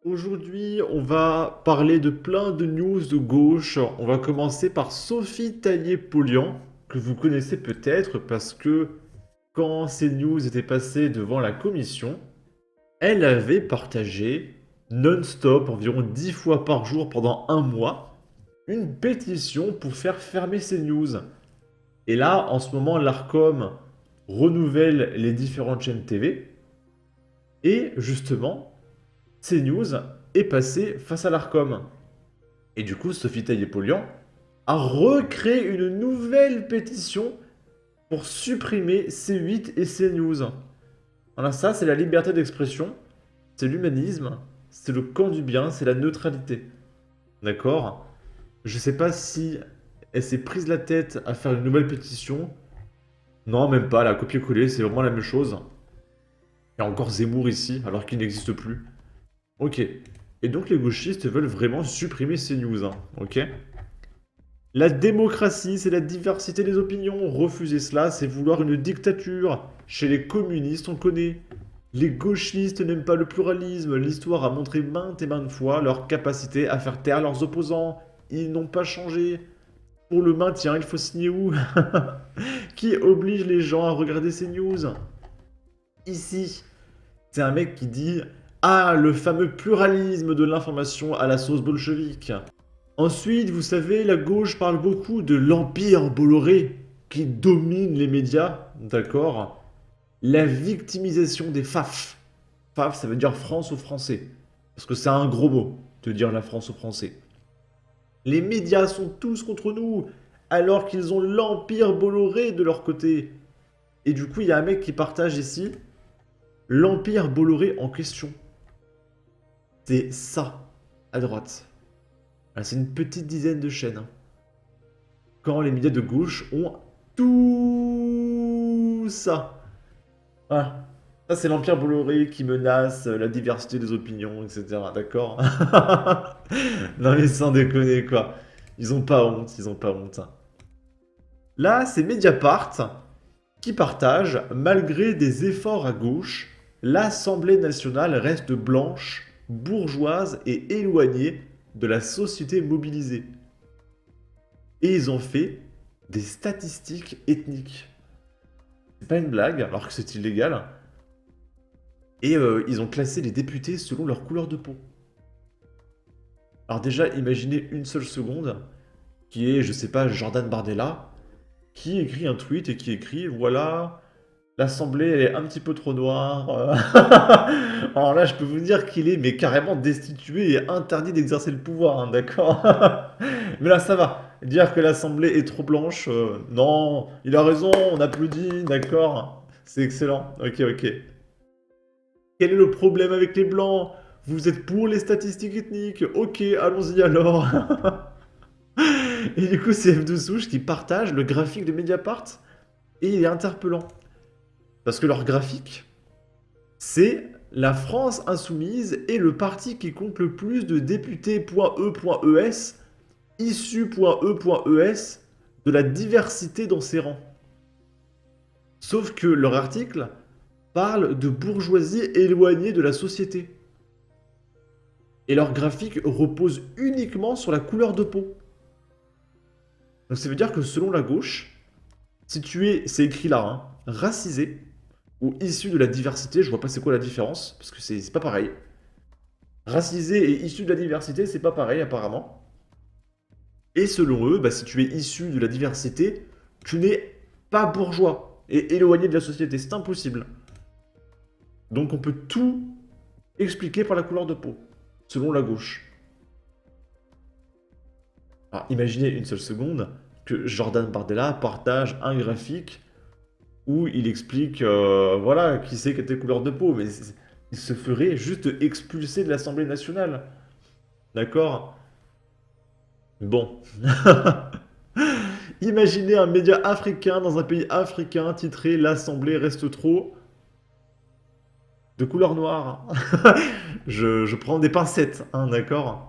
Aujourd'hui, on va parler de plein de news de gauche. On va commencer par Sophie Taillé-Polian, que vous connaissez peut-être parce que quand ces news étaient passées devant la commission, elle avait partagé non-stop, environ 10 fois par jour pendant un mois, une pétition pour faire fermer ces news. Et là, en ce moment, l'ARCOM renouvelle les différentes chaînes TV. Et justement, CNews est passé face à l'ARCOM. Et du coup, Sophie Taillé-Polian a recréé une nouvelle pétition pour supprimer C8 et CNews. Voilà, ça, c'est la liberté d'expression, c'est l'humanisme, c'est le camp du bien, c'est la neutralité. D'accord? Je sais pas si elle s'est prise la tête à faire une nouvelle pétition. Non, même pas, elle a copié-collé, c'est vraiment la même chose. Il y a encore Zemmour ici, alors qu'il n'existe plus. Ok. Et donc les gauchistes veulent vraiment supprimer ces news, hein. Ok. La démocratie, c'est la diversité des opinions. Refuser cela, c'est vouloir une dictature. Chez les communistes, on connaît. Les gauchistes n'aiment pas le pluralisme. L'histoire a montré maintes et maintes fois leur capacité à faire taire leurs opposants. Ils n'ont pas changé. Pour le maintien, il faut signer où? Qui oblige les gens à regarder ces news? Ici, c'est un mec qui dit ah, le fameux pluralisme de l'information à la sauce bolchevique. Ensuite, vous savez, la gauche parle beaucoup de l'empire Bolloré qui domine les médias, d'accord? La victimisation des FAF. FAF, ça veut dire France aux Français. Parce que c'est un gros mot de dire la France aux Français. Les médias sont tous contre nous, alors qu'ils ont l'empire Bolloré de leur côté. Et du coup, il y a un mec qui partage ici l'empire Bolloré en question. C'est ça, à droite. C'est une petite dizaine de chaînes, hein. Quand les médias de gauche ont tout ça. Voilà. Ça, c'est l'Empire Bolloré qui menace la diversité des opinions, etc. D'accord? Non mais sans déconner, quoi. Ils ont pas honte, ils ont pas honte. Là, c'est Mediapart qui partage, malgré des efforts à gauche, l'Assemblée nationale reste blanche, bourgeoise et éloignée de la société mobilisée. Et ils ont fait des statistiques ethniques. C'est pas une blague, alors que c'est illégal. Et ils ont classé les députés selon leur couleur de peau. Alors déjà, imaginez une seule seconde, qui est, je sais pas, Jordan Bardella, qui écrit un tweet et qui écrit, voilà, l'Assemblée elle est un petit peu trop noire. Alors là, je peux vous dire qu'il est mais carrément destitué et interdit d'exercer le pouvoir, hein, d'accord? Mais là, ça va. Dire que l'Assemblée est trop blanche, non, il a raison, on applaudit, d'accord? C'est excellent. Ok, ok. Quel est le problème avec les blancs? Vous êtes pour les statistiques ethniques? Ok, allons-y alors. Et du coup, c'est F de Souche qui partage le graphique de Mediapart et il est interpellant. Parce que leur graphique, c'est la France insoumise et le parti qui compte le plus de députés.e.es issus.e.es de la diversité dans ses rangs. Sauf que leur article parle de bourgeoisie éloignée de la société. Et leur graphique repose uniquement sur la couleur de peau. Donc ça veut dire que selon la gauche, si tu es, c'est écrit là, hein, racisé ou issu de la diversité, je vois pas c'est quoi la différence, parce que c'est pas pareil. Racisé et issu de la diversité, c'est pas pareil apparemment. Et selon eux, bah, si tu es issu de la diversité, tu n'es pas bourgeois et éloigné de la société, c'est impossible. Donc on peut tout expliquer par la couleur de peau, selon la gauche. Alors imaginez une seule seconde que Jordan Bardella partage un graphique où il explique, voilà, qui c'est qui était couleur de peau, mais il se ferait juste expulser de l'Assemblée nationale. D'accord? Bon. Imaginez un média africain dans un pays africain titré «L'Assemblée reste trop de couleur noire». Je prends des pincettes, hein, d'accord?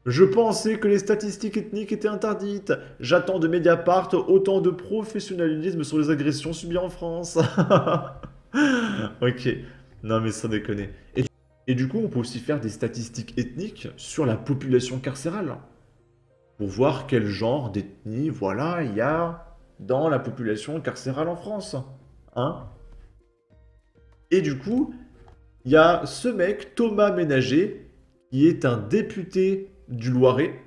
Je pensais que les statistiques ethniques étaient interdites. J'attends de Mediapart autant de professionnalisme sur les agressions subies en France. Ok. Non mais sans déconner. Et Et du coup, on peut aussi faire des statistiques ethniques sur la population carcérale, pour voir quel genre d'ethnie, voilà, il y a dans la population carcérale en France. Hein? Et du coup, il y a ce mec, Thomas Ménager, qui est un député du Loiret,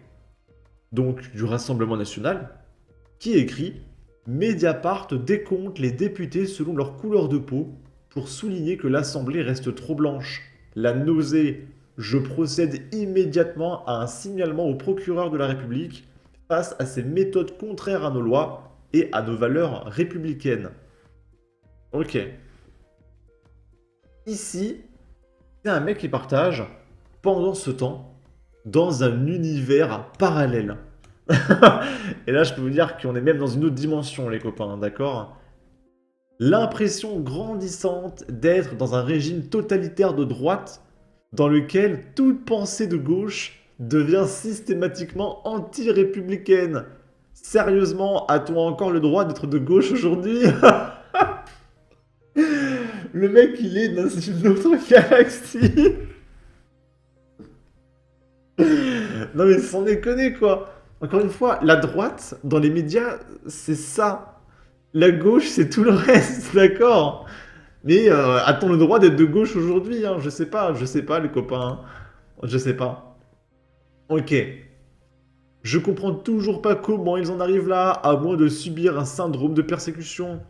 donc du Rassemblement national, qui écrit Mediapart décompte les députés selon leur couleur de peau pour souligner que l'Assemblée reste trop blanche. La nausée. Je procède immédiatement à un signalement au procureur de la République face à ces méthodes contraires à nos lois et à nos valeurs républicaines. Ok. Ici, c'est un mec qui partage, pendant ce temps, dans un univers parallèle. Et là, je peux vous dire qu'on est même dans une autre dimension, les copains, d'accord? L'impression grandissante d'être dans un régime totalitaire de droite dans lequel toute pensée de gauche devient systématiquement anti-républicaine. Sérieusement, a-t-on encore le droit d'être de gauche aujourd'hui? Le mec, il est dans une autre galaxie. Non mais sans déconner quoi. Encore une fois, la droite, dans les médias, c'est ça. La gauche, c'est tout le reste, d'accord? Mais a-t-on le droit d'être de gauche aujourd'hui, hein? Je sais pas les copains. Je sais pas. Ok. Je comprends toujours pas comment ils en arrivent là, à moins de subir un syndrome de persécution.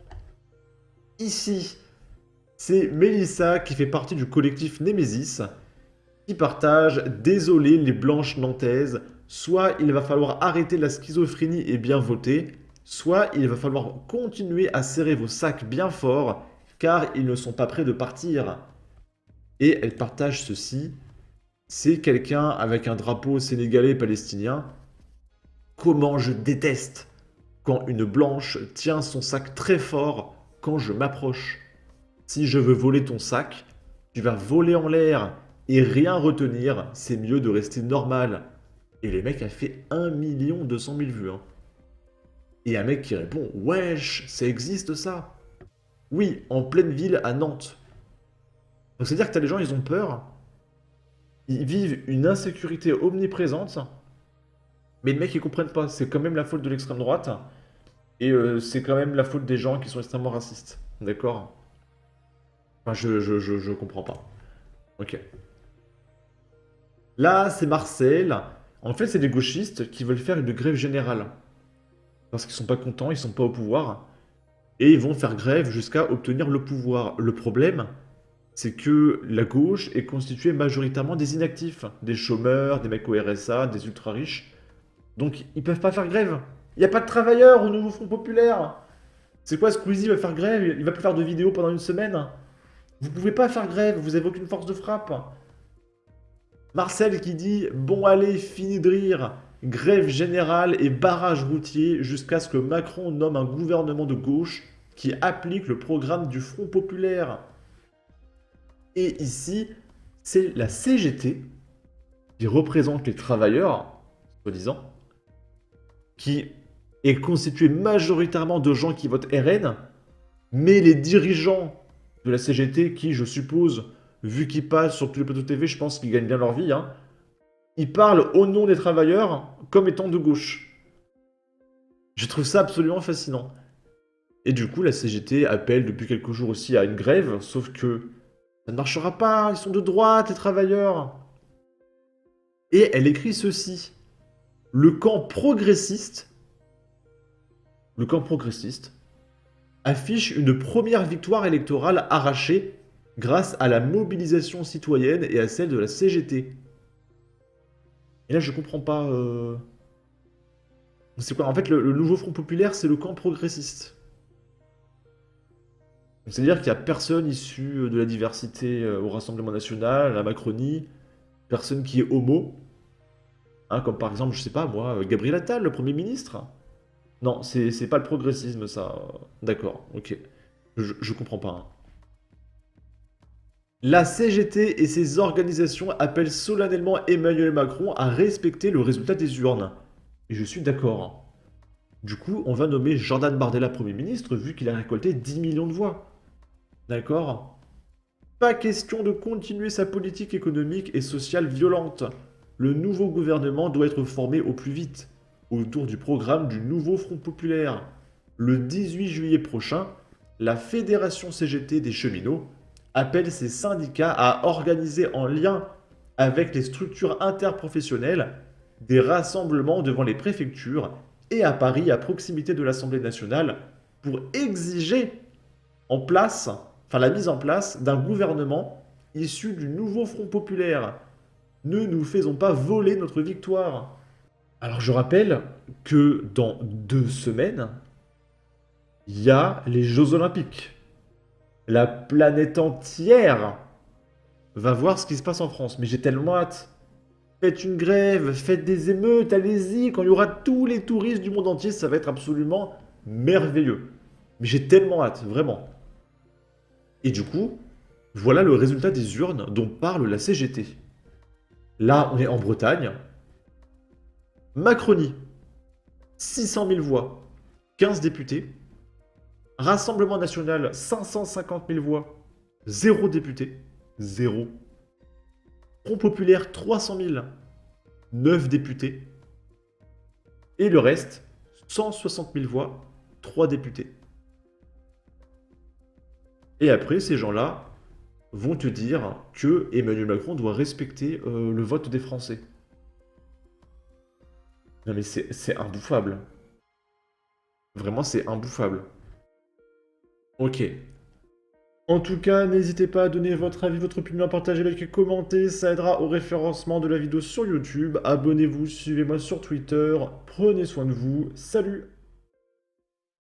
Ici, c'est Mélissa qui fait partie du collectif Némésis, qui partage Désolé les blanches nantaises, soit il va falloir arrêter la schizophrénie et bien voter, soit il va falloir continuer à serrer vos sacs bien fort, car ils ne sont pas prêts de partir. Et elle partage ceci, c'est quelqu'un avec un drapeau sénégalais palestinien. Comment je déteste quand une blanche tient son sac très fort quand je m'approche. Si je veux voler ton sac, tu vas voler en l'air et rien retenir, c'est mieux de rester normal. Et le mec a fait 1 200 000 vues. Hein. Et un mec qui répond Wesh, ça existe ça? Oui, en pleine ville à Nantes. Donc c'est-à-dire que t'as des gens, ils ont peur, ils vivent une insécurité omniprésente, mais les mecs ils comprennent pas, c'est quand même la faute de l'extrême droite, et c'est quand même la faute des gens qui sont extrêmement racistes. D'accord? Enfin, je comprends pas. Ok. Là, c'est Marcel. En fait, c'est des gauchistes qui veulent faire une grève générale. Parce qu'ils sont pas contents, ils sont pas au pouvoir. Et ils vont faire grève jusqu'à obtenir le pouvoir. Le problème, c'est que la gauche est constituée majoritairement des inactifs. Des chômeurs, des mecs au RSA, des ultra-riches. Donc, ils peuvent pas faire grève. Il n'y a pas de travailleurs au nouveau Front Populaire. C'est quoi, Squeezie va faire grève? Il va plus faire de vidéos pendant une semaine. Vous pouvez pas faire grève, vous avez aucune force de frappe. Marcel qui dit Bon allez, fini de rire, grève générale et barrage routier jusqu'à ce que Macron nomme un gouvernement de gauche qui applique le programme du Front Populaire. Et ici, c'est la CGT qui représente les travailleurs, soi-disant, qui est constituée majoritairement de gens qui votent RN, mais les dirigeants de la CGT, qui, je suppose, vu qu'ils passent sur tous les plateaux TV, je pense qu'ils gagnent bien leur vie, hein, ils parlent au nom des travailleurs comme étant de gauche. Je trouve ça absolument fascinant. Et du coup, la CGT appelle depuis quelques jours aussi à une grève, sauf que ça ne marchera pas, ils sont de droite, les travailleurs. Et elle écrit ceci. Le camp progressiste, le camp progressiste, affiche une première victoire électorale arrachée grâce à la mobilisation citoyenne et à celle de la CGT. Et là, je comprends pas. C'est quoi? En fait, le nouveau Front Populaire, c'est le camp progressiste. C'est-à-dire qu'il n'y a personne issu de la diversité au Rassemblement National, à la Macronie, personne qui est homo. Hein, comme par exemple, je sais pas moi, Gabriel Attal, le Premier ministre. Non, c'est pas le progressisme, ça. D'accord, ok. Je comprends pas. Hein. La CGT et ses organisations appellent solennellement Emmanuel Macron à respecter le résultat des urnes. Et je suis d'accord. Du coup, on va nommer Jordan Bardella Premier ministre vu qu'il a récolté 10 millions de voix. D'accord? Pas question de continuer sa politique économique et sociale violente. Le nouveau gouvernement doit être formé au plus vite, autour du programme du nouveau Front populaire. Le 18 juillet prochain, la Fédération CGT des cheminots appelle ses syndicats à organiser en lien avec les structures interprofessionnelles des rassemblements devant les préfectures et à Paris à proximité de l'Assemblée nationale pour exiger la mise en place d'un gouvernement issu du nouveau Front populaire. Ne nous faisons pas voler notre victoire. Alors je rappelle que dans 2 semaines, il y a les Jeux Olympiques. La planète entière va voir ce qui se passe en France. Mais j'ai tellement hâte. Faites une grève, faites des émeutes, allez-y. Quand il y aura tous les touristes du monde entier, ça va être absolument merveilleux. Mais j'ai tellement hâte, vraiment. Et du coup, voilà le résultat des urnes dont parle la CGT. Là, on est en Bretagne. Macronie, 600 000 voix, 15 députés. Rassemblement national, 550 000 voix, 0 député. 0. Front populaire, 300 000, 9 députés. Et le reste, 160 000 voix, 3 députés. Et après, ces gens-là vont te dire que Emmanuel Macron doit respecter le vote des Français. Non mais c'est imbouffable. Vraiment, c'est imbouffable. Ok. En tout cas, n'hésitez pas à donner votre avis, votre opinion, à partager, liker, commenter. Ça aidera au référencement de la vidéo sur YouTube. Abonnez-vous, suivez-moi sur Twitter. Prenez soin de vous. Salut!